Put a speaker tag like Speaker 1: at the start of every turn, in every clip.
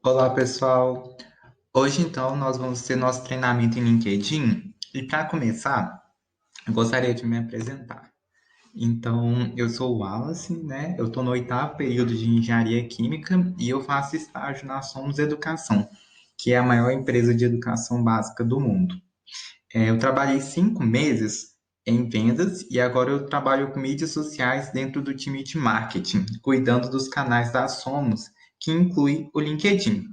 Speaker 1: Olá, pessoal. Hoje, então, nós vamos ter nosso treinamento em LinkedIn. E para começar, eu gostaria de me apresentar. Então, eu sou o Wallace, né? Eu estou no oitavo período de Engenharia Química e eu faço estágio na Somos Educação, que é a maior empresa de educação básica do mundo. Eu trabalhei 5 meses em vendas e agora eu trabalho com mídias sociais dentro do time de marketing, cuidando dos canais da Somos, que inclui o LinkedIn.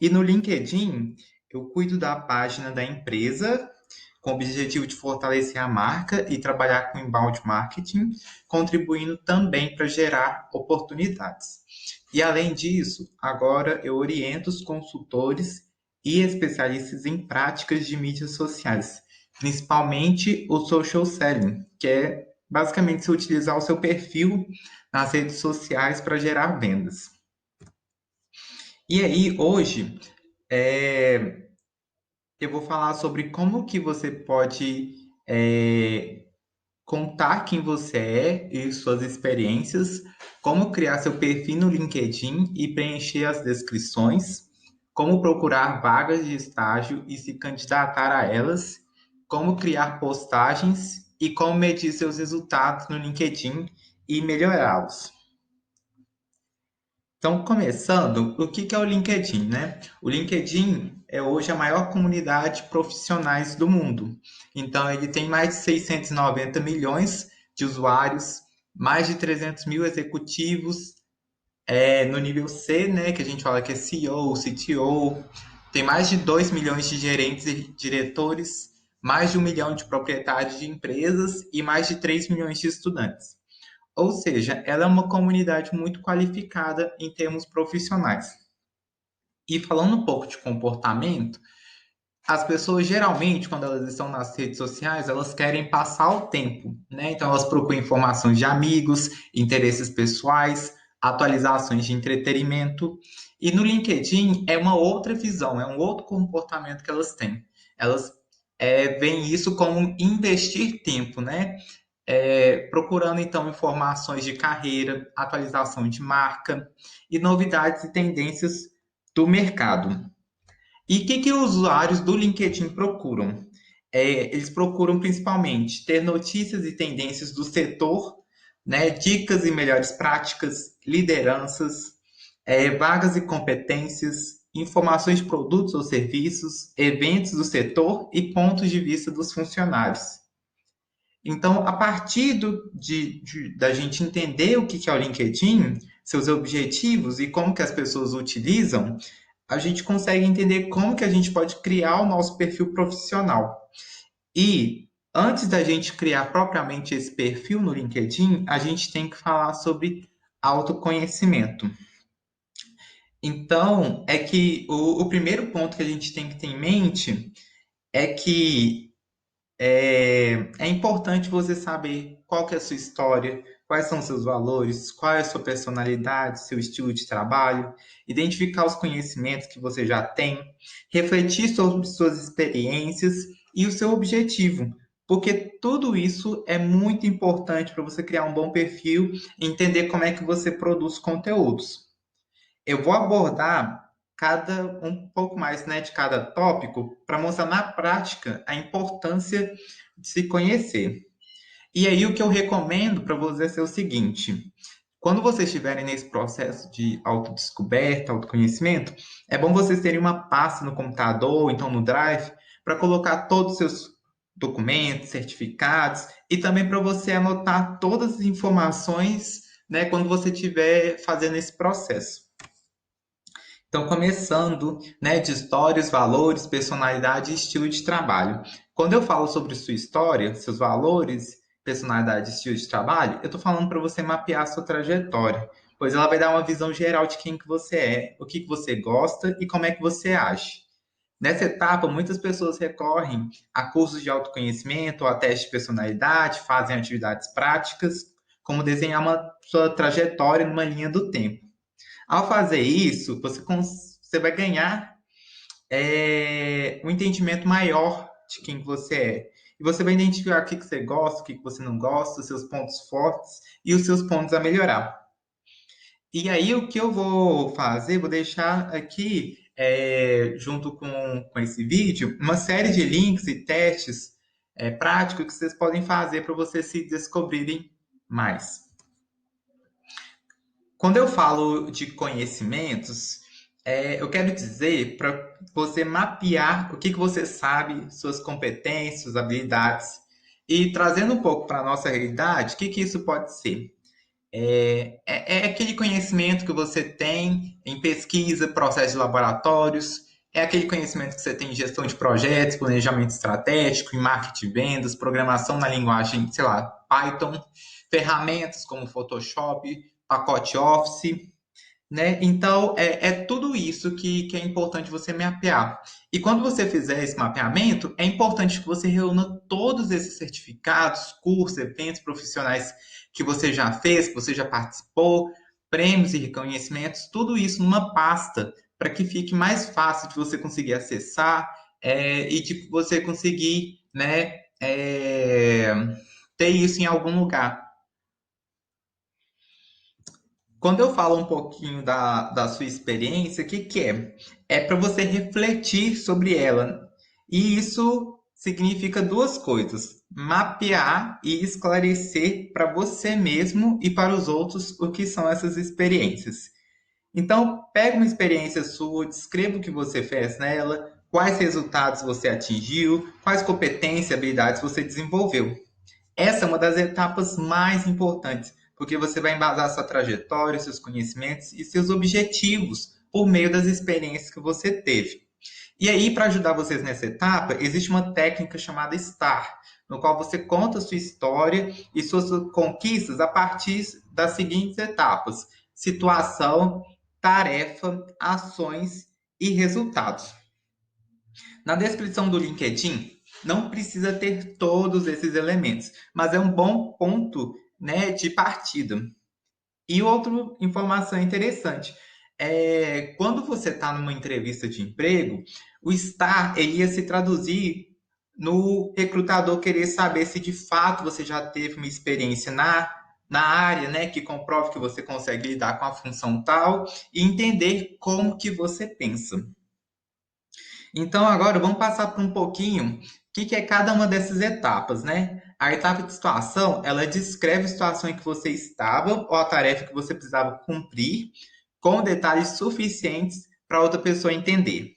Speaker 1: E no LinkedIn, eu cuido da página da empresa, com o objetivo de fortalecer a marca e trabalhar com inbound marketing, contribuindo também para gerar oportunidades. E além disso, agora eu oriento os consultores e especialistas em práticas de mídias sociais, principalmente o social selling, que é basicamente se utilizar o seu perfil nas redes sociais para gerar vendas. E aí, hoje, é, eu vou falar sobre como que você pode contar quem você é e suas experiências, como criar seu perfil no LinkedIn e preencher as descrições, como procurar vagas de estágio e se candidatar a elas, como criar postagens e como medir seus resultados no LinkedIn e melhorá-los. Então, começando, o que é o LinkedIn, né? O LinkedIn é hoje a maior comunidade de profissionais do mundo. Então, ele tem mais de 690 milhões de usuários, mais de 300 mil executivos no nível C, né? Que a gente fala que é CEO, CTO. Tem mais de 2 milhões de gerentes e diretores, mais de 1 milhão de proprietários de empresas e mais de 3 milhões de estudantes. Ou seja, ela é uma comunidade muito qualificada em termos profissionais. E falando um pouco de comportamento, as pessoas geralmente, quando elas estão nas redes sociais, elas querem passar o tempo, né? Então elas procuram informações de amigos, interesses pessoais, atualizações de entretenimento. E no LinkedIn é uma outra visão, é um outro comportamento que elas têm. Elas veem isso como investir tempo, né? Procurando então informações de carreira, atualização de marca e novidades e tendências do mercado. E o que os usuários do LinkedIn procuram? Eles procuram principalmente ter notícias e tendências do setor, né, dicas e melhores práticas, lideranças, vagas e competências, informações de produtos ou serviços, eventos do setor e pontos de vista dos funcionários. Então, a partir da gente entender o que é o LinkedIn, seus objetivos e como que as pessoas utilizam, a gente consegue entender como que a gente pode criar o nosso perfil profissional. E antes da gente criar propriamente esse perfil no LinkedIn, a gente tem que falar sobre autoconhecimento. Então, é que o primeiro ponto que a gente tem que ter em mente é que é importante você saber qual que é a sua história, quais são seus valores, qual é a sua personalidade, seu estilo de trabalho, identificar os conhecimentos que você já tem, refletir sobre suas experiências e o seu objetivo, porque tudo isso é muito importante para você criar um bom perfil e entender como é que você produz conteúdos. Eu vou abordar um pouco mais, né, de cada tópico para mostrar na prática a importância de se conhecer. E aí o que eu recomendo para vocês é o seguinte: quando vocês estiverem nesse processo de autodescoberta, autoconhecimento, é bom vocês terem uma pasta no computador, ou então no Drive, para colocar todos os seus documentos, certificados e também para você anotar todas as informações, né, quando você estiver fazendo esse processo. Então, começando, né, de histórias, valores, personalidade e estilo de trabalho. Quando eu falo sobre sua história, seus valores, personalidade e estilo de trabalho, eu estou falando para você mapear a sua trajetória, pois ela vai dar uma visão geral de quem que você é, o que que você gosta e como é que você age. Nessa etapa, muitas pessoas recorrem a cursos de autoconhecimento ou a testes de personalidade, fazem atividades práticas, como desenhar uma sua trajetória numa linha do tempo. Ao fazer isso, você vai ganhar um entendimento maior de quem você é. E você vai identificar o que você gosta, o que você não gosta, os seus pontos fortes e os seus pontos a melhorar. E aí, o que eu vou fazer, vou deixar aqui, junto com esse vídeo, uma série de links e testes práticos que vocês podem fazer para vocês se descobrirem mais. Quando eu falo de conhecimentos, eu quero dizer para você mapear o que você sabe, suas competências, suas habilidades, e trazendo um pouco para a nossa realidade, o que isso pode ser? É aquele conhecimento que você tem em pesquisa, processos de laboratórios, é aquele conhecimento que você tem em gestão de projetos, planejamento estratégico, em marketing, vendas, programação na linguagem, sei lá, Python, ferramentas como Photoshop, pacote Office, né? Então, tudo isso que é importante você mapear. E quando você fizer esse mapeamento, é importante que você reúna todos esses certificados, cursos, eventos profissionais que você já fez, que você já participou, prêmios e reconhecimentos, tudo isso numa pasta, para que fique mais fácil de você conseguir acessar e de você conseguir, né, ter isso em algum lugar. Quando eu falo um pouquinho da sua experiência, o que é? É para você refletir sobre ela. E isso significa duas coisas: mapear e esclarecer para você mesmo e para os outros o que são essas experiências. Então, pega uma experiência sua, descreva o que você fez nela, quais resultados você atingiu, quais competências e habilidades você desenvolveu. Essa é uma das etapas mais importantes, porque você vai embasar sua trajetória, seus conhecimentos e seus objetivos por meio das experiências que você teve. E aí, para ajudar vocês nessa etapa, existe uma técnica chamada STAR, no qual você conta a sua história e suas conquistas a partir das seguintes etapas: situação, tarefa, ações e resultados. Na descrição do LinkedIn, não precisa ter todos esses elementos, mas é um bom ponto, né, de partida. E outra informação interessante, quando você está numa entrevista de emprego, o estar ele ia se traduzir no recrutador querer saber se de fato você já teve uma experiência na área, né, que comprove que você consegue lidar com a função tal e entender como que você pensa. Então, agora vamos passar por um pouquinho o que é cada uma dessas etapas, né? A etapa de situação, ela descreve a situação em que você estava ou a tarefa que você precisava cumprir, com detalhes suficientes para outra pessoa entender.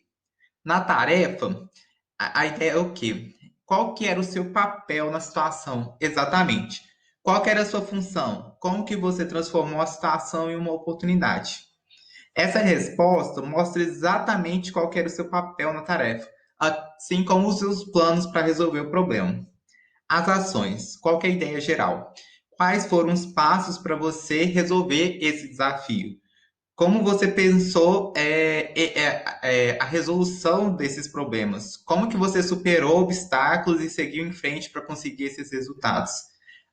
Speaker 1: Na tarefa, a ideia é o quê? Qual que era o seu papel na situação, exatamente? Qual que era a sua função? Como que você transformou a situação em uma oportunidade? Essa resposta mostra exatamente qual era o seu papel na tarefa, assim como os seus planos para resolver o problema. As ações, qual é a ideia geral? Quais foram os passos para você resolver esse desafio? Como você pensou a resolução desses problemas? Como que você superou obstáculos e seguiu em frente para conseguir esses resultados?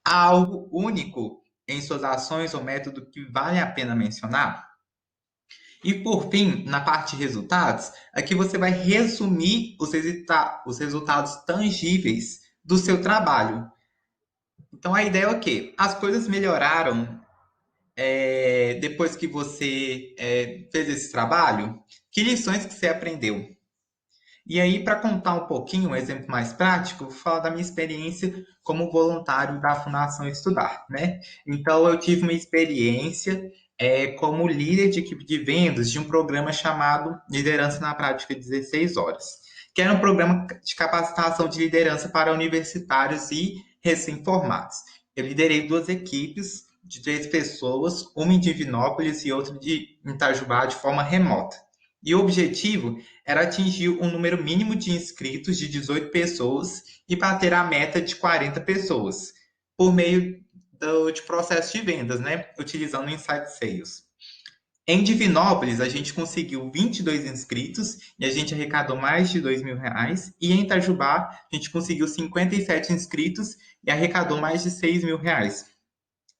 Speaker 1: Há algo único em suas ações ou método que vale a pena mencionar? E por fim, na parte de resultados, aqui você vai resumir os resultados tangíveis do seu trabalho. Então a ideia é o quê? As coisas melhoraram depois que você fez esse trabalho? Que lições que você aprendeu? E aí, para contar um pouquinho, um exemplo mais prático, vou falar da minha experiência como voluntário da Fundação Estudar, né? Então, eu tive uma experiência como líder de equipe de vendas de um programa chamado Liderança na Prática 16 Horas, que era um programa de capacitação de liderança para universitários e recém-formados. Eu liderei duas equipes de 3 pessoas, uma em Divinópolis e outra de Itajubá, de forma remota. E o objetivo era atingir um número mínimo de inscritos de 18 pessoas e bater a meta de 40 pessoas, por meio de processo de vendas, né? Utilizando o Inside Sales. Em Divinópolis, a gente conseguiu 22 inscritos e a gente arrecadou mais de R$ 2.000. E em Itajubá, a gente conseguiu 57 inscritos e arrecadou mais de R$ 6.000.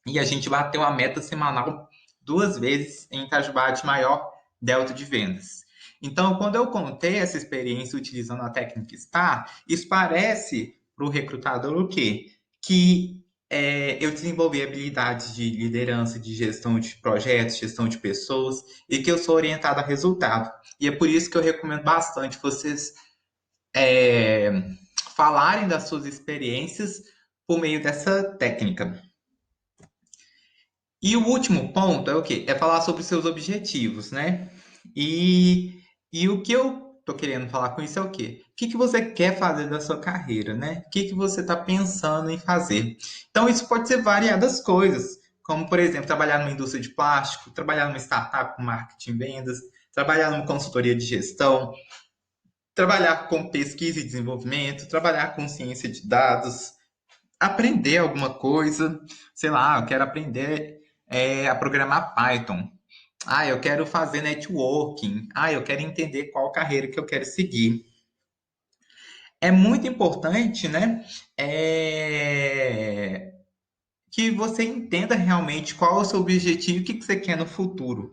Speaker 1: E a gente bateu a meta semanal 2 vezes em Itajubá de maior delta de vendas. Então, quando eu contei essa experiência utilizando a técnica STAR, isso parece para o recrutador o quê? Que eu desenvolvi habilidades de liderança, de gestão de projetos, gestão de pessoas, e que eu sou orientado a resultado. E é por isso que eu recomendo bastante vocês é, falarem das suas experiências por meio dessa técnica. E o último ponto é o quê? É falar sobre os seus objetivos, né? E o que eu tô querendo falar com isso é o quê? O que que você quer fazer da sua carreira, né? O que que você está pensando em fazer? Então, isso pode ser variadas coisas, como, por exemplo, trabalhar numa indústria de plástico, trabalhar numa startup com marketing e vendas, trabalhar numa consultoria de gestão, trabalhar com pesquisa e desenvolvimento, trabalhar com ciência de dados, aprender alguma coisa, sei lá, eu quero aprender a programar Python. Ah, eu quero fazer networking. Ah, eu quero entender qual carreira que eu quero seguir. É muito importante, né? Que você entenda realmente qual é o seu objetivo e o que você quer no futuro.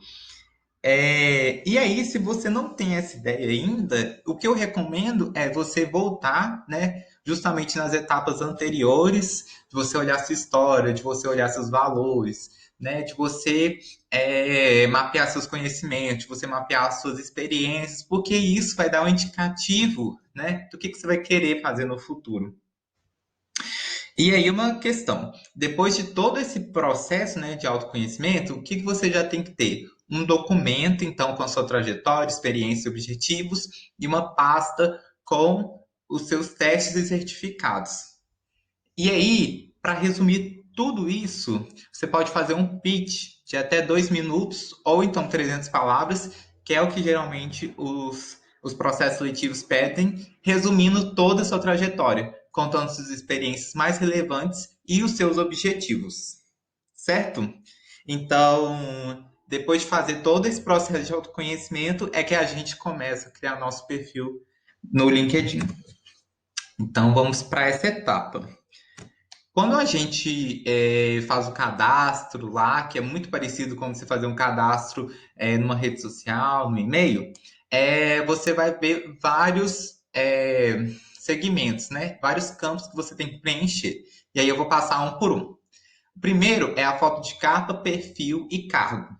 Speaker 1: E aí, se você não tem essa ideia ainda, o que eu recomendo é você voltar, né, justamente nas etapas anteriores, de você olhar sua história, de você olhar seus valores, né, de você mapear seus conhecimentos, de você mapear suas experiências, porque isso vai dar um indicativo, né, do que você vai querer fazer no futuro. E aí uma questão, depois de todo esse processo, né, de autoconhecimento, o que que você já tem que ter? Um documento, então, com a sua trajetória, experiência e objetivos, e uma pasta com os seus testes e certificados. E aí, para resumir tudo isso, você pode fazer um pitch de até 2 minutos, ou então 300 palavras, que é o que geralmente os processos seletivos pedem, resumindo toda a sua trajetória, contando suas experiências mais relevantes e os seus objetivos, certo? Então, depois de fazer todo esse processo de autoconhecimento, é que a gente começa a criar nosso perfil no LinkedIn. Então, vamos para essa etapa. Quando a gente faz o cadastro lá, que é muito parecido com você fazer um cadastro numa rede social, no e-mail, você vai ver vários segmentos, né? Vários campos que você tem que preencher. E aí eu vou passar um por um. O primeiro é a foto de capa, perfil e cargo.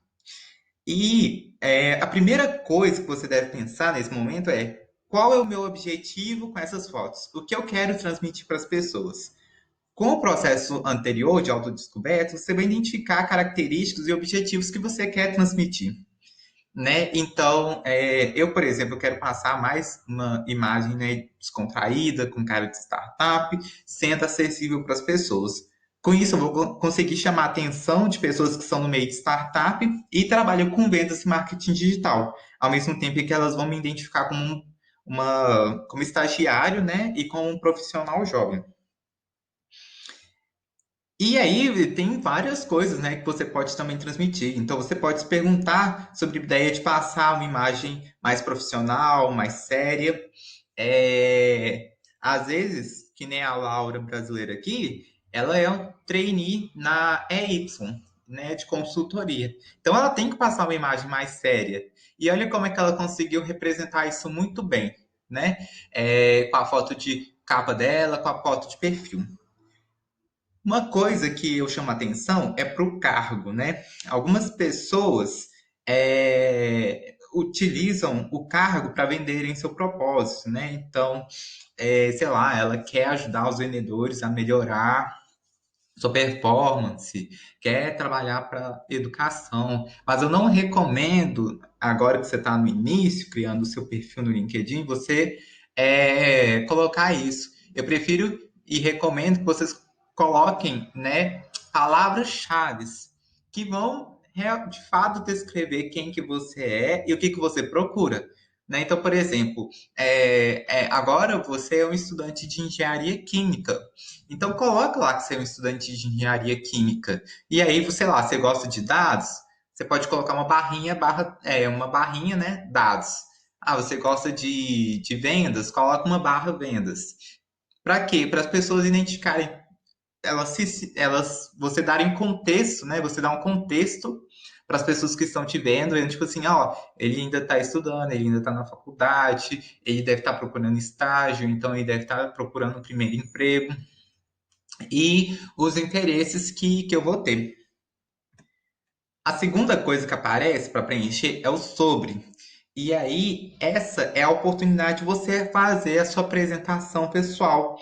Speaker 1: E a primeira coisa que você deve pensar nesse momento é qual é o meu objetivo com essas fotos? O que eu quero transmitir para as pessoas? Com o processo anterior de autodescoberta, você vai identificar características e objetivos que você quer transmitir, né? Então, eu, por exemplo, quero passar mais uma imagem, né, descontraída, com cara de startup, sendo acessível para as pessoas. Com isso, eu vou conseguir chamar a atenção de pessoas que estão no meio de startup e trabalham com vendas e marketing digital, ao mesmo tempo que elas vão me identificar como estagiário, né, e como um profissional jovem. E aí tem várias coisas, né, que você pode também transmitir. Então você pode se perguntar sobre a ideia de passar uma imagem mais profissional, mais séria. Às vezes, que nem a Laura brasileira aqui, ela é um trainee na EY, né, de consultoria. Então ela tem que passar uma imagem mais séria. E olha como é que ela conseguiu representar isso muito bem, né? Com a foto de capa dela, com a foto de perfil. Uma coisa que eu chamo a atenção é para o cargo, né? Algumas pessoas utilizam o cargo para venderem seu propósito, né? Então, sei lá, ela quer ajudar os vendedores a melhorar sua performance, quer trabalhar para educação, mas eu não recomendo, agora que você está no início, criando o seu perfil no LinkedIn, você colocar isso. Eu prefiro e recomendo que vocês coloquem, né, palavras-chave que vão de fato descrever quem que você é e o que que você procura. Né? Então, por exemplo, agora você é um estudante de engenharia química. Então coloca lá que você é um estudante de engenharia química. E aí, sei lá, você gosta de dados, você pode colocar uma barrinha, né? Dados. Ah, você gosta de vendas? Coloca uma barra vendas. Para quê? Para as pessoas identificarem, você darem contexto, né? Você dá um contexto para as pessoas que estão te vendo, tipo assim, ó, ele ainda está estudando, ele ainda está na faculdade, ele deve estar procurando estágio, então ele deve estar procurando o primeiro emprego. e os interesses que eu vou ter. A segunda coisa que aparece para preencher é o sobre. E aí, essa é a oportunidade de você fazer a sua apresentação pessoal.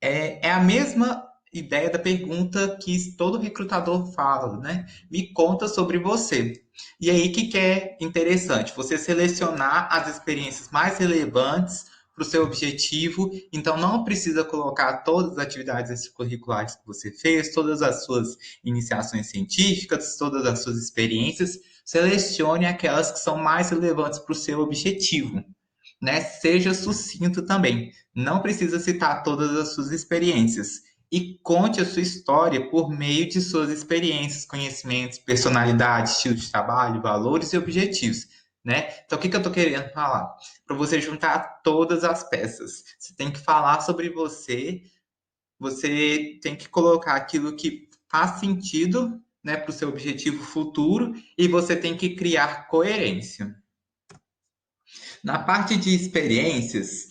Speaker 1: É a mesma ideia da pergunta que todo recrutador fala, né? Me conta sobre você. E aí, o que é interessante? Você selecionar as experiências mais relevantes para o seu objetivo. Então, não precisa colocar todas as atividades extracurriculares que você fez, todas as suas iniciações científicas, todas as suas experiências. Selecione aquelas que são mais relevantes para o seu objetivo, né? Seja sucinto também. Não precisa citar todas as suas experiências. E conte a sua história por meio de suas experiências, conhecimentos, personalidade, estilo de trabalho, valores e objetivos, né? Então, o que eu estou querendo falar? Para você juntar todas as peças. Você tem que falar sobre você, você tem que colocar aquilo que faz sentido, né, para o seu objetivo futuro e você tem que criar coerência. Na parte de experiências,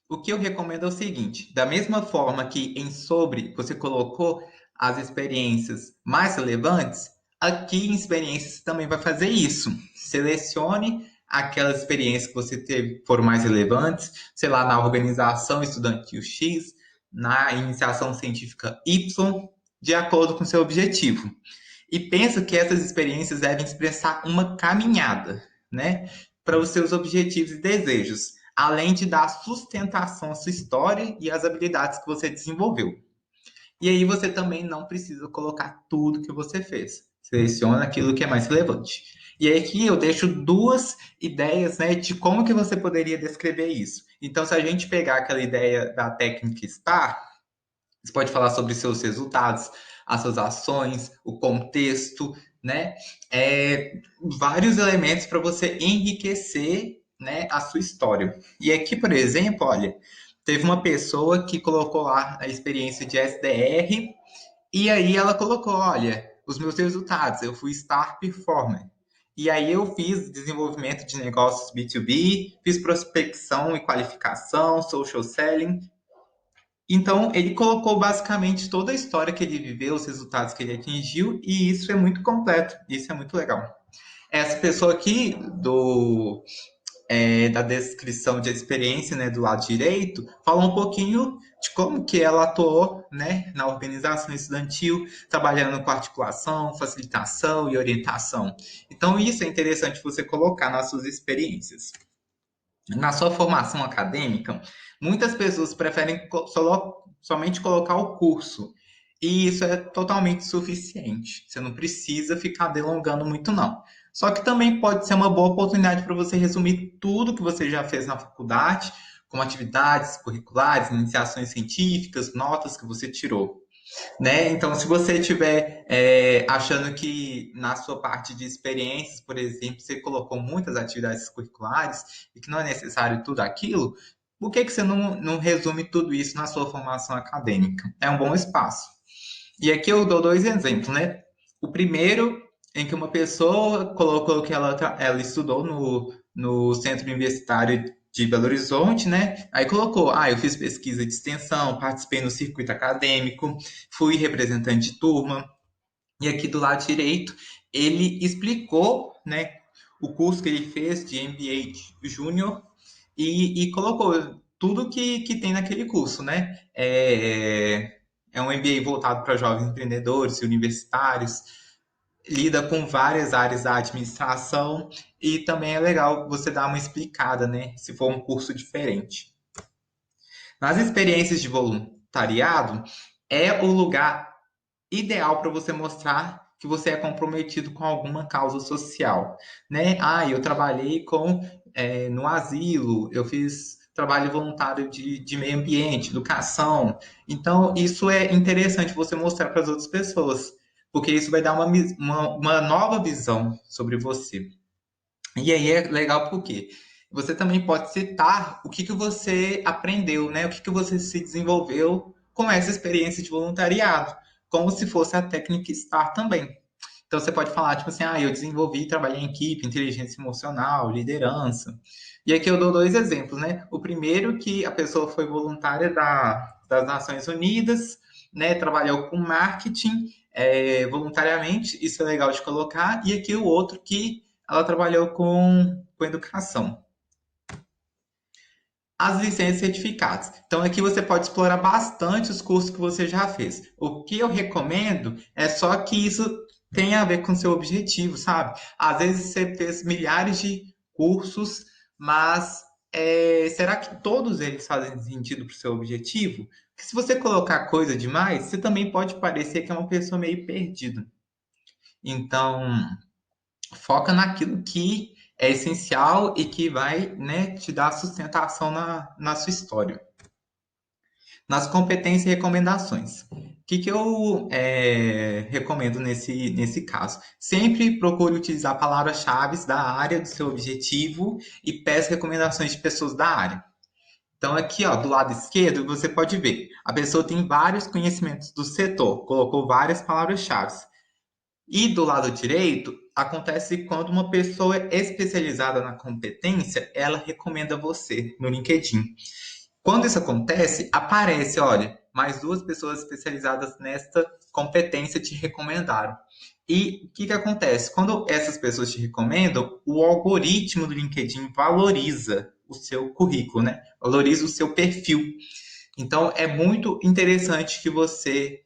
Speaker 1: o que eu recomendo é o seguinte: da mesma forma que em sobre você colocou as experiências mais relevantes, aqui em experiências também vai fazer isso. Selecione aquelas experiências que você teve que foram mais relevantes, sei lá, na organização estudantil X, na iniciação científica Y, de acordo com o seu objetivo. E penso que essas experiências devem expressar uma caminhada, né, para os seus objetivos e desejos, além de dar sustentação à sua história e às habilidades que você desenvolveu. E aí você também não precisa colocar tudo que você fez. Seleciona aquilo que é mais relevante. E aí aqui eu deixo duas ideias, né, de como que você poderia descrever isso. Então, se a gente pegar aquela ideia da técnica STAR, você pode falar sobre seus resultados, as suas ações, o contexto, né? Vários elementos para você enriquecer, né, a sua história. E aqui, por exemplo, olha, teve uma pessoa que colocou lá a experiência de SDR e aí ela colocou, olha, os meus resultados, eu fui Star Performer. E aí eu fiz desenvolvimento de negócios B2B, fiz prospecção e qualificação, social selling, então, ele colocou basicamente toda a história que ele viveu, os resultados que ele atingiu, e isso é muito completo, isso é muito legal. Essa pessoa aqui da descrição de experiência, né, do lado direito, fala um pouquinho de como que ela atuou, né, na organização estudantil, trabalhando com articulação, facilitação e orientação. Então, isso é interessante você colocar nas suas experiências. Na sua formação acadêmica, muitas pessoas preferem somente colocar o curso. E isso é totalmente suficiente. Você não precisa ficar delongando muito, não. Só que também pode ser uma boa oportunidade para você resumir tudo que você já fez na faculdade, como atividades curriculares, iniciações científicas, notas que você tirou, né? Então, se você estiver achando que na sua parte de experiências, por exemplo, você colocou muitas atividades curriculares e que não é necessário tudo aquilo, por que você não resume tudo isso na sua formação acadêmica? É um bom espaço. E aqui eu dou dois exemplos, né? O primeiro, em que uma pessoa colocou que ela estudou no Centro Universitário de Belo Horizonte, né? Aí colocou, eu fiz pesquisa de extensão, participei no circuito acadêmico, fui representante de turma. E aqui do lado direito, ele explicou, né, o curso que ele fez de MBA Júnior e colocou tudo que tem naquele curso, né? É um MBA voltado para jovens empreendedores e universitários, lida com várias áreas da administração e também é legal você dar uma explicada, né? Se for um curso diferente. Nas experiências de voluntariado, é o lugar ideal para você mostrar que você é comprometido com alguma causa social, né? Eu trabalhei no asilo, eu fiz trabalho voluntário de meio ambiente, educação. Então, isso é interessante você mostrar para as outras pessoas, porque isso vai dar uma nova visão sobre você. E aí é legal porque você também pode citar o que você aprendeu, né? O que você se desenvolveu com essa experiência de voluntariado, como se fosse a técnica STAR também. Então você pode falar, tipo assim, eu desenvolvi, trabalhei em equipe, inteligência emocional, liderança. E aqui eu dou dois exemplos, né? O primeiro que a pessoa foi voluntária da das Nações Unidas, né? Trabalhou com marketing voluntariamente, isso é legal de colocar. E aqui o outro que ela trabalhou com educação. As licenças e certificados. Então, aqui você pode explorar bastante os cursos que você já fez. O que eu recomendo é só que isso tenha a ver com o seu objetivo, sabe? Às vezes você fez milhares de cursos, mas será que todos eles fazem sentido para o seu objetivo? Porque se você colocar coisa demais, você também pode parecer que é uma pessoa meio perdida. Então, foca naquilo que é essencial e que vai, né, te dar sustentação na sua história. Nas competências e recomendações. O que eu recomendo nesse caso? Sempre procure utilizar palavras-chave da área do seu objetivo e peça recomendações de pessoas da área. Então, aqui, ó, do lado esquerdo, você pode ver. A pessoa tem vários conhecimentos do setor, colocou várias palavras-chave. E do lado direito, acontece quando uma pessoa especializada na competência, ela recomenda você no LinkedIn. Quando isso acontece, aparece, olha, mais duas pessoas especializadas nesta competência te recomendaram. E o que acontece? Quando essas pessoas te recomendam, o algoritmo do LinkedIn valoriza o seu currículo, né? Valoriza o seu perfil. Então, é muito interessante que você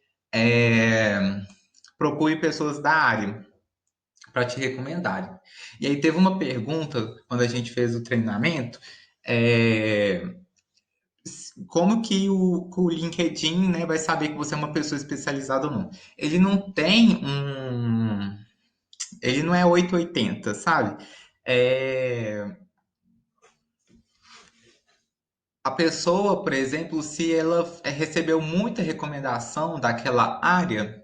Speaker 1: procure pessoas da área para te recomendarem. E aí teve uma pergunta quando a gente fez o treinamento, como que o LinkedIn, né, vai saber que você é uma pessoa especializada ou não? Ele não tem ele não é 880, sabe? É, a pessoa, por exemplo, se ela recebeu muita recomendação daquela área,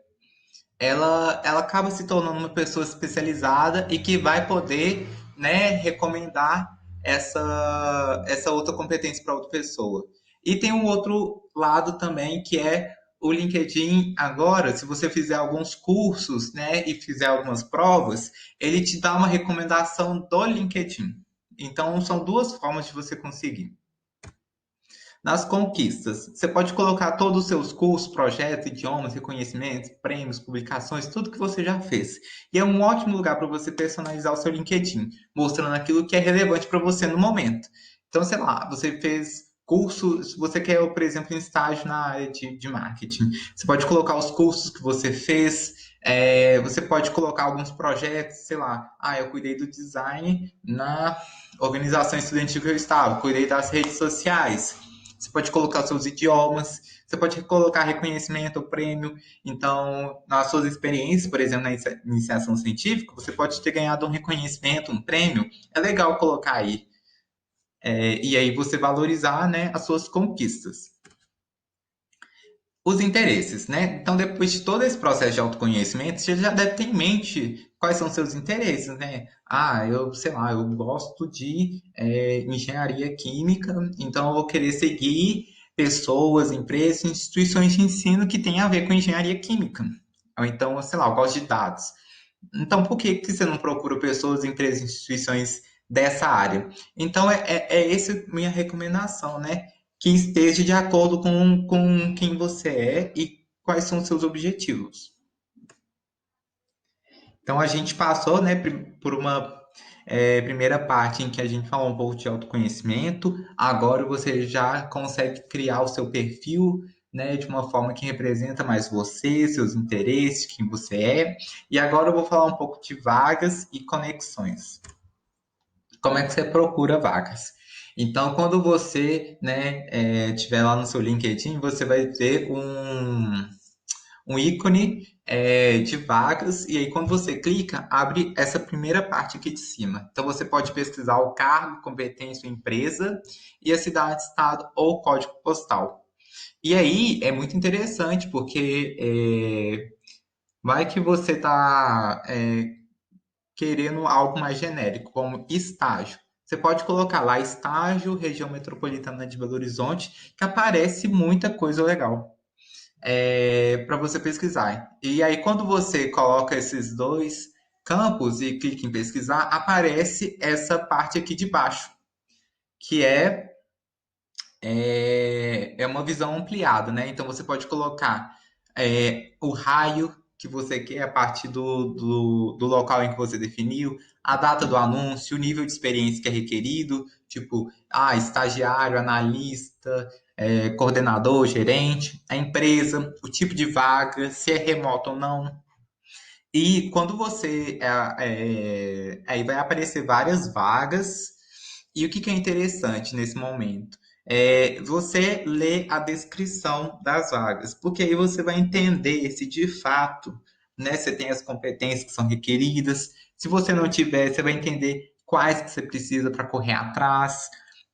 Speaker 1: ela acaba se tornando uma pessoa especializada e que vai poder, né, recomendar essa outra competência para outra pessoa. E tem um outro lado também que é o LinkedIn agora, se você fizer alguns cursos, né, e fizer algumas provas, ele te dá uma recomendação do LinkedIn. Então são duas formas de você conseguir. Nas conquistas, você pode colocar todos os seus cursos, projetos, idiomas, reconhecimentos, prêmios, publicações, tudo que você já fez. E é um ótimo lugar para você personalizar o seu LinkedIn, mostrando aquilo que é relevante para você no momento. Então, sei lá, você fez curso, se você quer, por exemplo, um estágio na área de marketing, você pode colocar os cursos que você fez, você pode colocar alguns projetos, sei lá, eu cuidei do design na organização estudantil que eu estava, cuidei das redes sociais, você pode colocar seus idiomas, você pode colocar reconhecimento ou prêmio. Então, nas suas experiências, por exemplo, na iniciação científica, você pode ter ganhado um reconhecimento, um prêmio. É legal colocar aí. E aí você valorizar, né, as suas conquistas. Os interesses, né? Então, depois de todo esse processo de autoconhecimento, você já deve ter em mente quais são seus interesses, né? Eu, sei lá, eu gosto de engenharia química, então eu vou querer seguir pessoas, empresas, instituições de ensino que têm a ver com engenharia química. Ou então, sei lá, eu gosto de dados. Então, por que você não procura pessoas, empresas, instituições dessa área? Então, essa minha recomendação, né? Que esteja de acordo com quem você é e quais são os seus objetivos. Então, a gente passou, né, por uma primeira parte em que a gente falou um pouco de autoconhecimento. Agora você já consegue criar o seu perfil, né, de uma forma que representa mais você, seus interesses, quem você é. E agora eu vou falar um pouco de vagas e conexões. Como é que você procura vagas? Então, quando você, né, tiver lá no seu LinkedIn, você vai ter um ícone de vagas, e aí quando você clica, abre essa primeira parte aqui de cima. Então você pode pesquisar o cargo, competência, empresa e a cidade, estado ou código postal. E aí é muito interessante, porque vai que você está querendo algo mais genérico, como estágio. Você pode colocar lá estágio, região metropolitana de Belo Horizonte, que aparece muita coisa legal para você pesquisar. E aí, quando você coloca esses dois campos e clica em pesquisar, aparece essa parte aqui de baixo, que é é uma visão ampliada, né? Então você pode colocar o raio que você quer a partir do local em que você definiu, a data do anúncio, o nível de experiência que é requerido, tipo, estagiário, analista, coordenador, gerente, a empresa, o tipo de vaga, se é remoto ou não. E quando você. Aí vai aparecer várias vagas. E o que é interessante nesse momento? É você ler a descrição das vagas, porque aí você vai entender se de fato, né, você tem as competências que são requeridas. Se você não tiver, você vai entender quais que você precisa para correr atrás.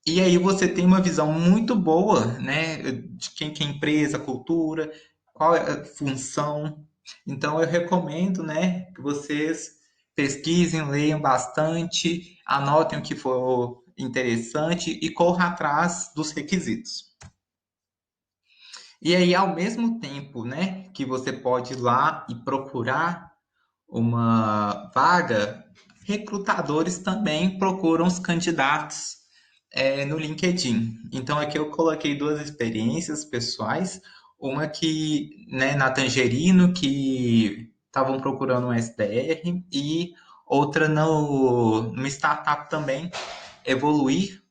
Speaker 1: E aí você tem uma visão muito boa, né, de quem que é a empresa, a cultura, qual é a função. Então, eu recomendo, né, que vocês pesquisem, leiam bastante, anotem o que for interessante e corram atrás dos requisitos. E aí, ao mesmo tempo, né, que você pode ir lá e procurar uma vaga, recrutadores também procuram os candidatos no LinkedIn. Então, aqui eu coloquei duas experiências pessoais. Uma que, né, na Tangerino, que estavam procurando um SDR, e outra numa startup também, Evoluir,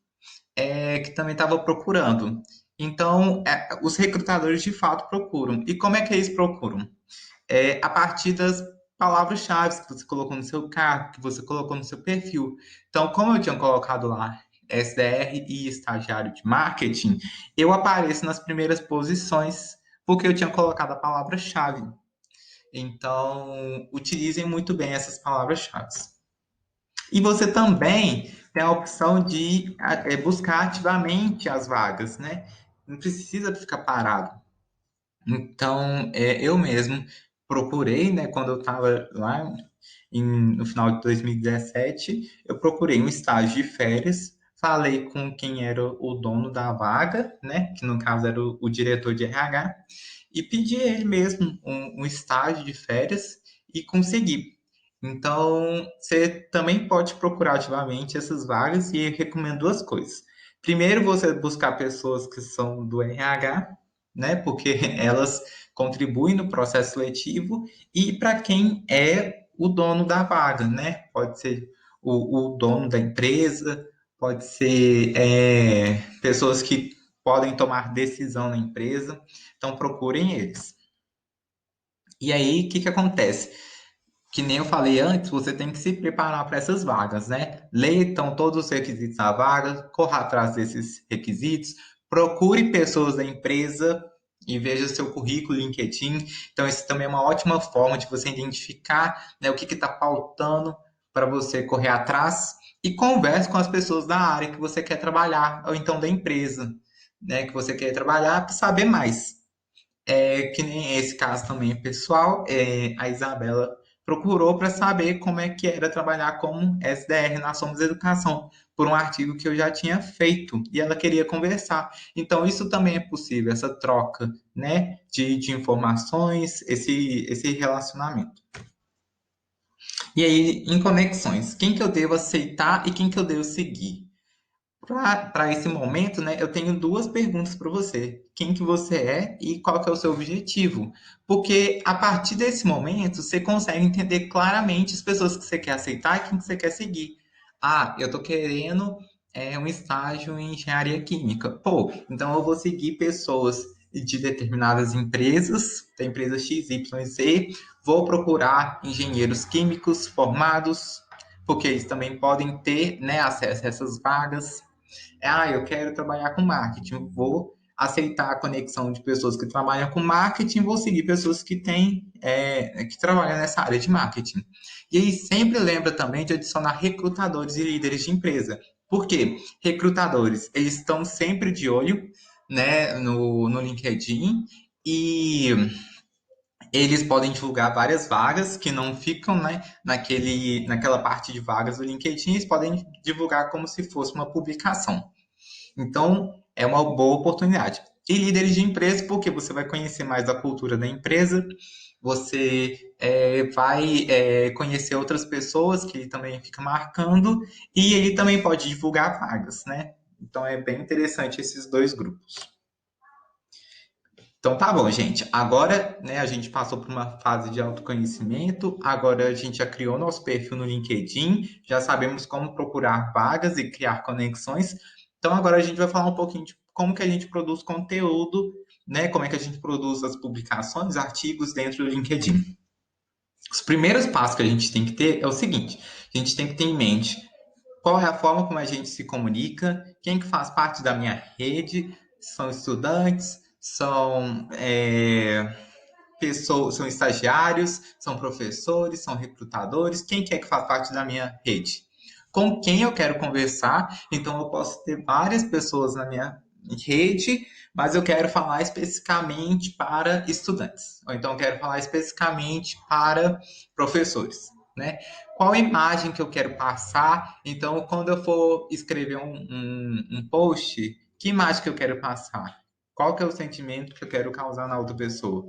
Speaker 1: que também estava procurando. Então, os recrutadores de fato procuram. E como é que eles procuram? A partir das palavras-chave que você colocou no seu cargo, que você colocou no seu perfil. Então, como eu tinha colocado lá SDR e estagiário de marketing, eu apareço nas primeiras posições porque eu tinha colocado a palavra-chave. Então, utilizem muito bem essas palavras-chave. E você também tem a opção de buscar ativamente as vagas, né? Não precisa ficar parado. Então, eu mesmo procurei, né, quando eu estava lá no final de 2017, eu procurei um estágio de férias, falei com quem era o dono da vaga, né, que no caso era o diretor de RH, e pedi a ele mesmo um estágio de férias e consegui. Então, você também pode procurar ativamente essas vagas e eu recomendo duas coisas. Primeiro, você buscar pessoas que são do RH, né? Porque elas contribuem no processo seletivo e para quem é o dono da vaga, né? Pode ser o dono da empresa, pode ser pessoas que podem tomar decisão na empresa, então procurem eles. E aí, o que que acontece? Que nem eu falei antes, você tem que se preparar para essas vagas, né? Leia então todos os requisitos da vaga, corra atrás desses requisitos, procure pessoas da empresa e veja seu currículo, LinkedIn. Então, isso também é uma ótima forma de você identificar, né, o que está faltando para você correr atrás e converse com as pessoas da área que você quer trabalhar, ou então da empresa, né, que você quer trabalhar para saber mais. Que nem esse caso também pessoal, a Isabela procurou para saber como é que era trabalhar como SDR na Somos Educação, por um artigo que eu já tinha feito, e ela queria conversar. Então, isso também é possível, essa troca, né, de informações, esse relacionamento. E aí, em conexões, quem que eu devo aceitar e quem que eu devo seguir? Para esse momento, né, eu tenho duas perguntas para você. Quem que você é e qual que é o seu objetivo? Porque a partir desse momento, você consegue entender claramente as pessoas que você quer aceitar e quem que você quer seguir. Eu estou querendo um estágio em engenharia química. Pô, então eu vou seguir pessoas de determinadas empresas, da empresa X, Y, Z. Vou procurar engenheiros químicos formados, porque eles também podem ter, né, acesso a essas vagas. Eu quero trabalhar com marketing, vou aceitar a conexão de pessoas que trabalham com marketing, vou seguir pessoas que que trabalham nessa área de marketing. E aí sempre lembra também de adicionar recrutadores e líderes de empresa. Por quê? Recrutadores, eles estão sempre de olho, né, no LinkedIn e eles podem divulgar várias vagas que não ficam, né, naquela parte de vagas do LinkedIn, eles podem divulgar como se fosse uma publicação. Então, é uma boa oportunidade. E líderes de empresa, porque você vai conhecer mais da cultura da empresa, você vai conhecer outras pessoas que ele também fica marcando, e ele também pode divulgar vagas, né? Então é bem interessante esses dois grupos. Então tá bom, gente. Agora, né, a gente passou por uma fase de autoconhecimento, agora a gente já criou nosso perfil no LinkedIn, já sabemos como procurar vagas e criar conexões. Então agora a gente vai falar um pouquinho de como que a gente produz conteúdo, né? Como é que a gente produz as publicações, artigos dentro do LinkedIn. Os primeiros passos que a gente tem que ter é o seguinte: a gente tem que ter em mente qual é a forma como a gente se comunica, quem que faz parte da minha rede, são estudantes, são pessoas, são estagiários, são professores, são recrutadores, quem que é que faz parte da minha rede? Com quem eu quero conversar, então eu posso ter várias pessoas na minha rede, mas eu quero falar especificamente para estudantes, ou então eu quero falar especificamente para professores, né? Qual imagem que eu quero passar? Então, quando eu for escrever um post, que imagem que eu quero passar? Qual que é o sentimento que eu quero causar na outra pessoa?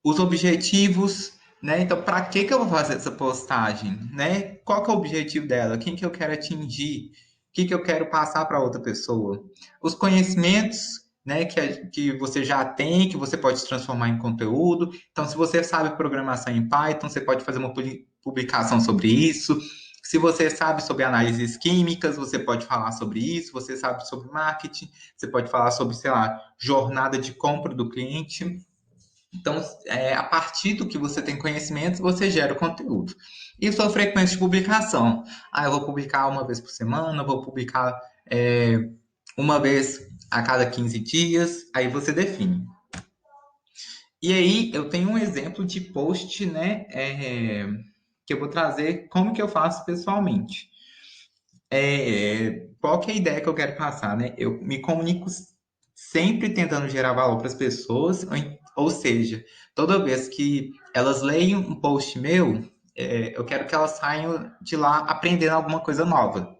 Speaker 1: Os objetivos, né? Então, para que eu vou fazer essa postagem, né? Qual que é o objetivo dela? Quem que eu quero atingir? O que eu quero passar para outra pessoa? Os conhecimentos, né, que você já tem, que você pode transformar em conteúdo. Então, se você sabe programação em Python, você pode fazer uma publicação sobre isso. Se você sabe sobre análises químicas, você pode falar sobre isso. Você sabe sobre marketing, você pode falar sobre, sei lá, jornada de compra do cliente. Então, a partir do que você tem conhecimento, você gera o conteúdo. E sua frequência de publicação. Ah, eu vou publicar uma vez por semana, eu vou publicar uma vez a cada 15 dias, aí você define. E aí, eu tenho um exemplo de post, né, que eu vou trazer como que eu faço pessoalmente. Qual que é a ideia que eu quero passar, né? Eu me comunico sempre tentando gerar valor para as pessoas, ou seja, toda vez que elas leem um post meu, eu quero que elas saiam de lá aprendendo alguma coisa nova,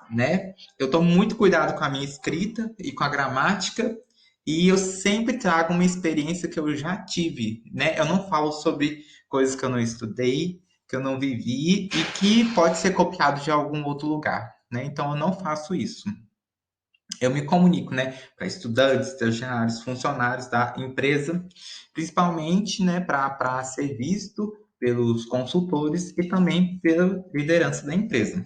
Speaker 1: né? Eu tomo muito cuidado com a minha escrita e com a gramática, e eu sempre trago uma experiência que eu já tive, né? Eu não falo sobre coisas que eu não estudei, que eu não vivi e que pode ser copiado de algum outro lugar, né? Então eu não faço isso. Eu me comunico, né, para estudantes, estagiários, funcionários da empresa, principalmente, né, para ser visto pelos consultores e também pela liderança da empresa.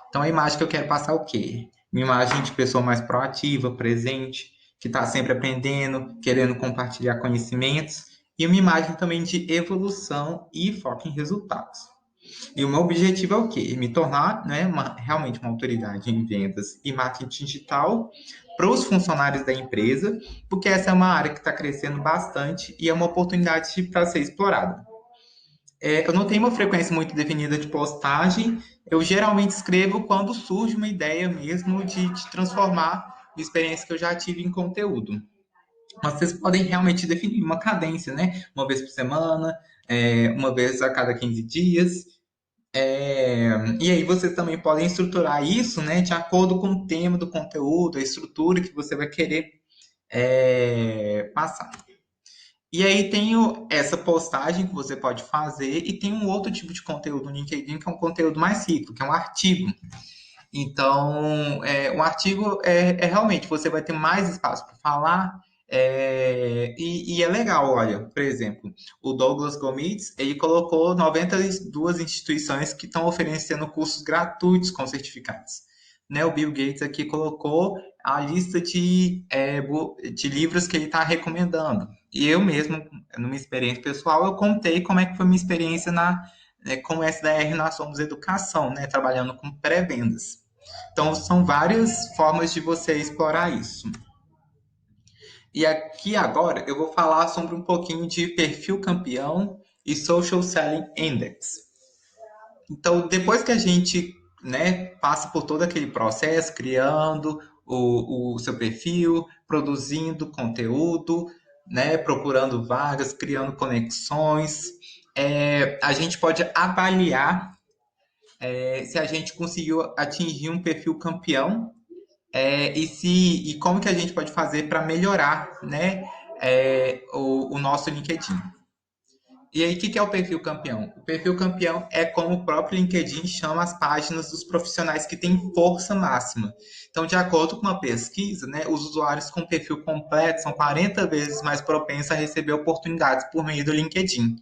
Speaker 1: Então, a imagem que eu quero passar é o quê? Uma imagem de pessoa mais proativa, presente, que está sempre aprendendo, querendo compartilhar conhecimentos, e uma imagem também de evolução e foco em resultados. E o meu objetivo é o quê? Me tornar, né, realmente uma autoridade em vendas e marketing digital para os funcionários da empresa, porque essa é uma área que está crescendo bastante e é uma oportunidade para ser explorada. Eu não tenho uma frequência muito definida de postagem. Eu geralmente escrevo quando surge uma ideia mesmo de transformar a experiência que eu já tive em conteúdo. Mas vocês podem realmente definir uma cadência, né? Uma vez por semana, uma vez a cada 15 dias. E aí vocês também podem estruturar isso, né, de acordo com o tema do conteúdo, a estrutura que você vai querer passar. E aí tem essa postagem que você pode fazer e tem um outro tipo de conteúdo no LinkedIn que é um conteúdo mais rico, que é um artigo. Então, o artigo é realmente, você vai ter mais espaço para falar, e é legal, olha, por exemplo, o Douglas Gomitz, ele colocou 92 instituições que estão oferecendo cursos gratuitos com certificados. Né, o Bill Gates aqui colocou a lista de livros que ele está recomendando. E eu mesmo, numa experiência pessoal, eu contei como é que foi minha experiência com o SDR na Somos Educação, né, trabalhando com pré-vendas. Então, são várias formas de você explorar isso. E aqui agora eu vou falar sobre um pouquinho de perfil campeão e Social Selling Index. Então, depois que a gente, né, passa por todo aquele processo, criando o seu perfil, produzindo conteúdo, né, procurando vagas, criando conexões, a gente pode avaliar se a gente conseguiu atingir um perfil campeão e como que a gente pode fazer para melhorar, né, o nosso LinkedIn. E aí, o que é o perfil campeão? O perfil campeão é como o próprio LinkedIn chama as páginas dos profissionais que têm força máxima. Então, de acordo com uma pesquisa, né, os usuários com perfil completo são 40 vezes mais propensos a receber oportunidades por meio do LinkedIn.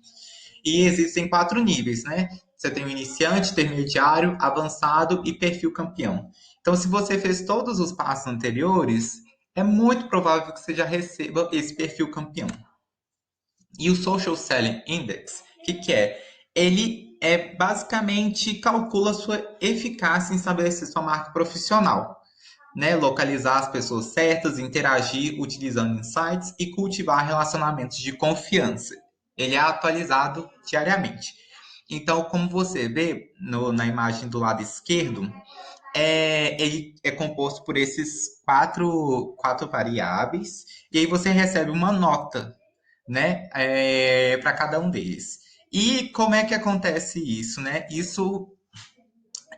Speaker 1: E existem 4 níveis, né? Você tem o iniciante, intermediário, avançado e perfil campeão. Então, se você fez todos os passos anteriores, é muito provável que você já receba esse perfil campeão. E o Social Selling Index, o que é? Ele basicamente calcula a sua eficácia em estabelecer sua marca profissional, né? Localizar as pessoas certas, interagir utilizando insights e cultivar relacionamentos de confiança. Ele é atualizado diariamente. Então, como você vê na imagem do lado esquerdo, ele é composto por esses quatro variáveis, e aí você recebe uma nota, né, para cada um deles. E como é que acontece isso, né? Isso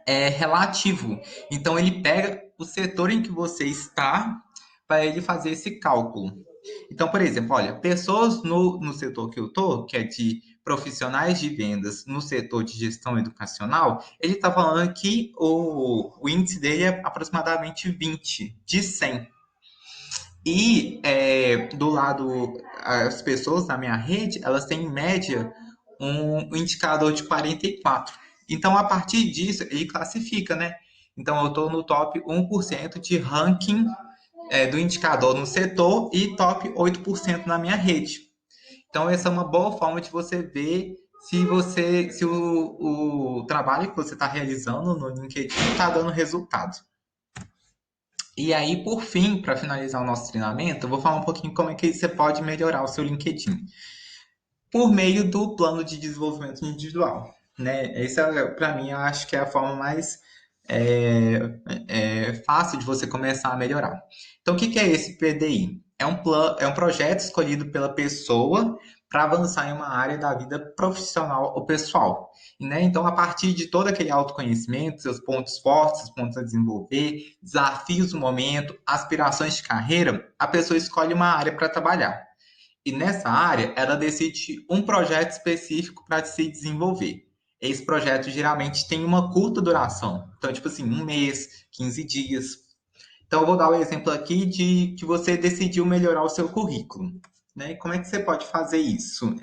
Speaker 1: é relativo. Então ele pega o setor em que você está para ele fazer esse cálculo. Então, por exemplo, olha, pessoas no setor que eu estou, que é de profissionais de vendas no setor de gestão educacional, ele está falando que o índice dele é aproximadamente 20 de 100. E do lado, as pessoas na minha rede, elas têm em média um indicador de 44. Então, a partir disso, ele classifica, né? Então, eu estou no top 1% de ranking do indicador no setor e top 8% na minha rede. Então, essa é uma boa forma de você ver se o trabalho que você está realizando no LinkedIn está dando resultado. E aí, por fim, para finalizar o nosso treinamento, eu vou falar um pouquinho como é que você pode melhorar o seu LinkedIn por meio do plano de desenvolvimento individual, né? Essa, para mim, eu acho que é a forma mais fácil de você começar a melhorar. Então, o que é esse PDI? É um projeto escolhido pela pessoa para avançar em uma área da vida profissional ou pessoal. Né? Então, a partir de todo aquele autoconhecimento, seus pontos fortes, seus pontos a desenvolver, desafios do momento, aspirações de carreira, a pessoa escolhe uma área para trabalhar. E nessa área, ela decide um projeto específico para se desenvolver. Esse projeto geralmente tem uma curta duração. Então, tipo assim, 1 mês, 15 dias. Então, eu vou dar o exemplo aqui de que você decidiu melhorar o seu currículo. Né? E como é que você pode fazer isso,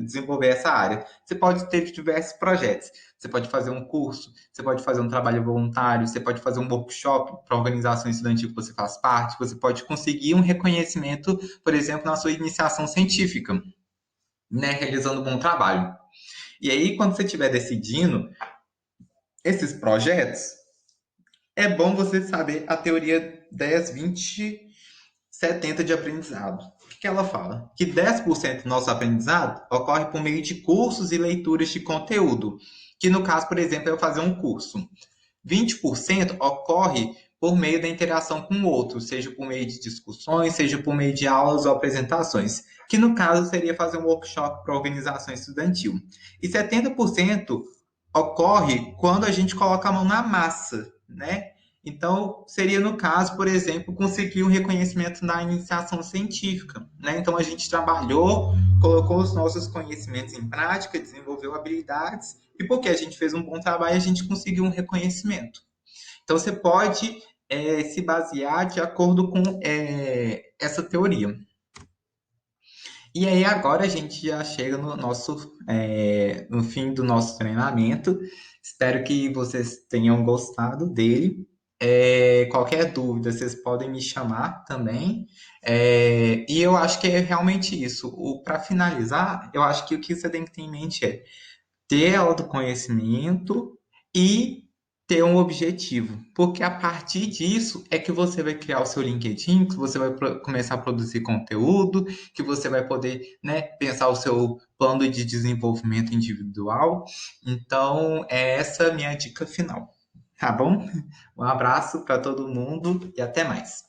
Speaker 1: desenvolver essa área? Você pode ter diversos projetos. Você pode fazer um curso, você pode fazer um trabalho voluntário, você pode fazer um workshop para a organização estudantil que você faz parte, você pode conseguir um reconhecimento, por exemplo, na sua iniciação científica, né? Realizando um bom trabalho. E aí, quando você estiver decidindo esses projetos, é bom você saber a teoria 10, 20, 70 de aprendizado. O que ela fala? Que 10% do nosso aprendizado ocorre por meio de cursos e leituras de conteúdo, que no caso, por exemplo, é eu fazer um curso. 20% ocorre por meio da interação com o outro, seja por meio de discussões, seja por meio de aulas ou apresentações, que no caso seria fazer um workshop para organização estudantil. E 70% ocorre quando a gente coloca a mão na massa, né? Então, seria no caso, por exemplo, conseguir um reconhecimento na iniciação científica, né? Então, a gente trabalhou, colocou os nossos conhecimentos em prática, desenvolveu habilidades, e porque a gente fez um bom trabalho, a gente conseguiu um reconhecimento. Então, você pode se basear de acordo com essa teoria. E aí, agora a gente já chega no fim do nosso treinamento. Espero que vocês tenham gostado dele. Qualquer dúvida, vocês podem me chamar também. E eu acho que é realmente isso. Para finalizar, eu acho que o que você tem que ter em mente é ter autoconhecimento e ter um objetivo, porque a partir disso é que você vai criar o seu LinkedIn, que você vai começar a produzir conteúdo, que você vai poder, né, pensar o seu plano de desenvolvimento individual. Então, é essa a minha dica final. Tá bom? Um abraço para todo mundo e até mais.